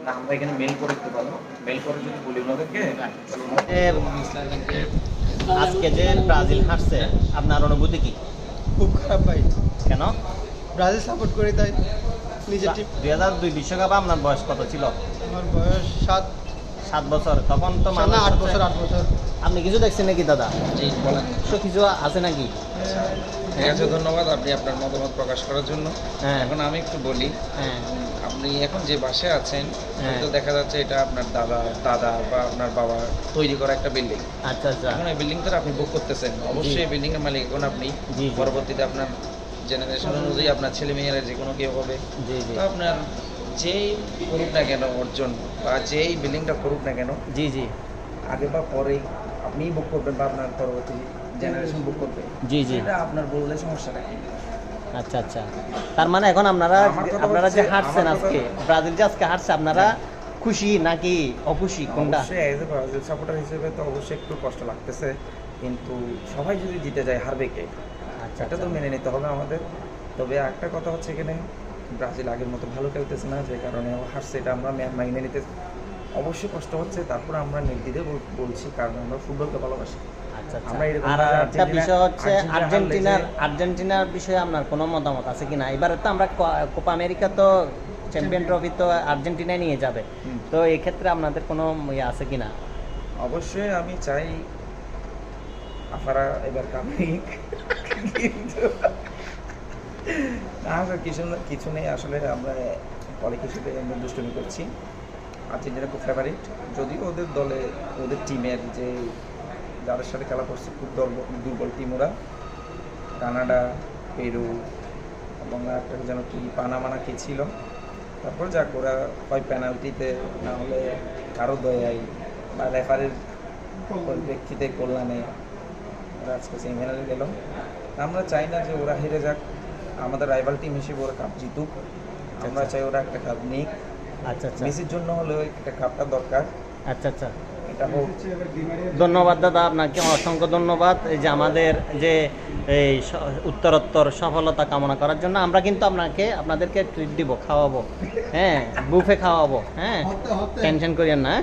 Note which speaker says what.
Speaker 1: না আমরা এখানে মেল করে দিতে পারবো, মেল করে যদি বলি ওনাদেরকে।
Speaker 2: আজকে যে ব্রাজিল হারছে আপনার অনুভূতি কি?
Speaker 3: খুব খারাপ ভাই,
Speaker 2: কেন?
Speaker 3: ব্রাজিল সাপোর্ট করি তাই নিজের টিম।
Speaker 2: 2002 বিশ্বকাপে আপনার বয়স কত ছিল?
Speaker 3: আমার বয়স
Speaker 2: 7 বছর। তখন তো
Speaker 3: না 8 বছর।
Speaker 2: আপনি কিছু দেখছেন নাকি দাদা?
Speaker 4: জি বলেন।
Speaker 2: তো কিছু আছে নাকি?
Speaker 4: ঠিক আছে, ধন্যবাদ আপনি আপনার মতামত প্রকাশ করার জন্য।
Speaker 2: হ্যাঁ
Speaker 4: এখন আমি একটু বলি,
Speaker 2: হ্যাঁ
Speaker 4: আপনি এখন যে বাসায় আছেন
Speaker 2: হ্যাঁ।
Speaker 4: তো দেখা যাচ্ছে এটা আপনার দাদা বা আপনার বাবা তৈরি করা একটা বিল্ডিং।
Speaker 2: আচ্ছা আচ্ছা।
Speaker 4: এখন এই বিল্ডিংটা আপনি বুক করতেছেন, অবশ্যই এই বিল্ডিং এর মালিক এখন আপনি।
Speaker 2: জি, জি।
Speaker 4: পরবর্তীতে আপনার জেনারেশন অনুযায়ী আপনার ছেলে মেয়েরা যে কোনো কেউ হবে।
Speaker 2: জি জি
Speaker 4: তো আপনার যেই করুক না কেন অর্জন বা যেই বিল্ডিংটা করুক না কেন,
Speaker 2: জি জি
Speaker 4: আগে বা পরেই আপনিই বুক করবেন বা আপনার পরবর্তী জেনারেশন বুক করবে।
Speaker 2: জি জি।
Speaker 4: এটা আপনার বললে সমস্যাটা কি?
Speaker 2: আচ্ছা আচ্ছা। তার মানে এখন আপনারা আপনারা যে হারছেন আজকে, ব্রাজিল যে আজকে হারছে, আপনারা খুশি নাকি অখুশি কোনটা?
Speaker 4: অবশ্যই অ্যাজ এ ব্রাজিল সাপোর্টার হিসেবে তো অবশ্যই একটু কষ্ট লাগতেছে, কিন্তু সবাই যদি জিতে যায় হারবে কে?
Speaker 2: আচ্ছা
Speaker 4: এটা তো মেনে নিতে হবে আমাদের। তবে একটা কথা হচ্ছে এখানে ব্রাজিল আগের মতো ভালো খেলতেছে না, যে কারণে হারছে, এটা আমরা মাইনে নিতে অবশ্যই কষ্ট হচ্ছে। তারপর আমরা নির্দ্বিধে বলছি, কারণ আমরা ফুটবলকে ভালোবাসি।
Speaker 2: আচ্ছা আচ্ছা।
Speaker 4: আমরা এরকম
Speaker 2: আর
Speaker 4: না যে
Speaker 2: একটা বিষয় হচ্ছে
Speaker 4: আর্জেন্টিনা
Speaker 2: আর্জেন্টিনার বিষয়ে আপনার কোনো মতামত আছে কিনা? এবারে তো আমরা কোপা আমেরিকা তো চ্যাম্পিয়ন ট্রফি তো আর্জেন্টিনায় নিয়ে যাবে, তো এই ক্ষেত্রে আপনাদের কোনো ইয়ে আছে কিনা?
Speaker 4: অবশ্যই আমি চাই আফারা এবার কামিক, কিন্তু আসলে কিছু নেই। আসলে আমরা অনেক কিছুতে দুষ্টুমি করছি। আর্জেন্টিনা খুব ফেভারিট, যদিও ওদের দলে ওদের টিমের যে যাদের সাথে খেলা করছে খুব দুর্বল টিম ওরা। কানাডা, পেরু এবং একটা যেন কি পানামানা কি ছিল। তারপর যাক, ওরা হয় পেনাল্টিতে, না হলে কারো দয়াই বা রেফারির ব্যক্তিতে কল্যাণে ওরা আজকে সেমিফাইনালে গেল। আমরা চাই না যে ওরা হেরে যাক, আমাদের রাইভাল টিম হিসেবে ওরা কাপ জিতুক। আমরা চাই ওরা একটা কাপ নিক।
Speaker 2: আচ্ছা আচ্ছা
Speaker 4: মেসির জন্য হলেও একটা কাপটা দরকার,
Speaker 2: আচ্ছা আচ্ছা।
Speaker 4: এটা হোক।
Speaker 2: ধন্যবাদ দাদা, আপনাকে অসংখ্য ধন্যবাদ। এই যে আমাদের যে এই উত্তরোত্তর সফলতা কামনা করার জন্য আমরা কিন্তু আপনাদেরকে ট্রিট দিব, খাওয়াবো, হ্যাঁ বুফে খাওয়াবো, হ্যাঁ টেনশন করিয়েন না।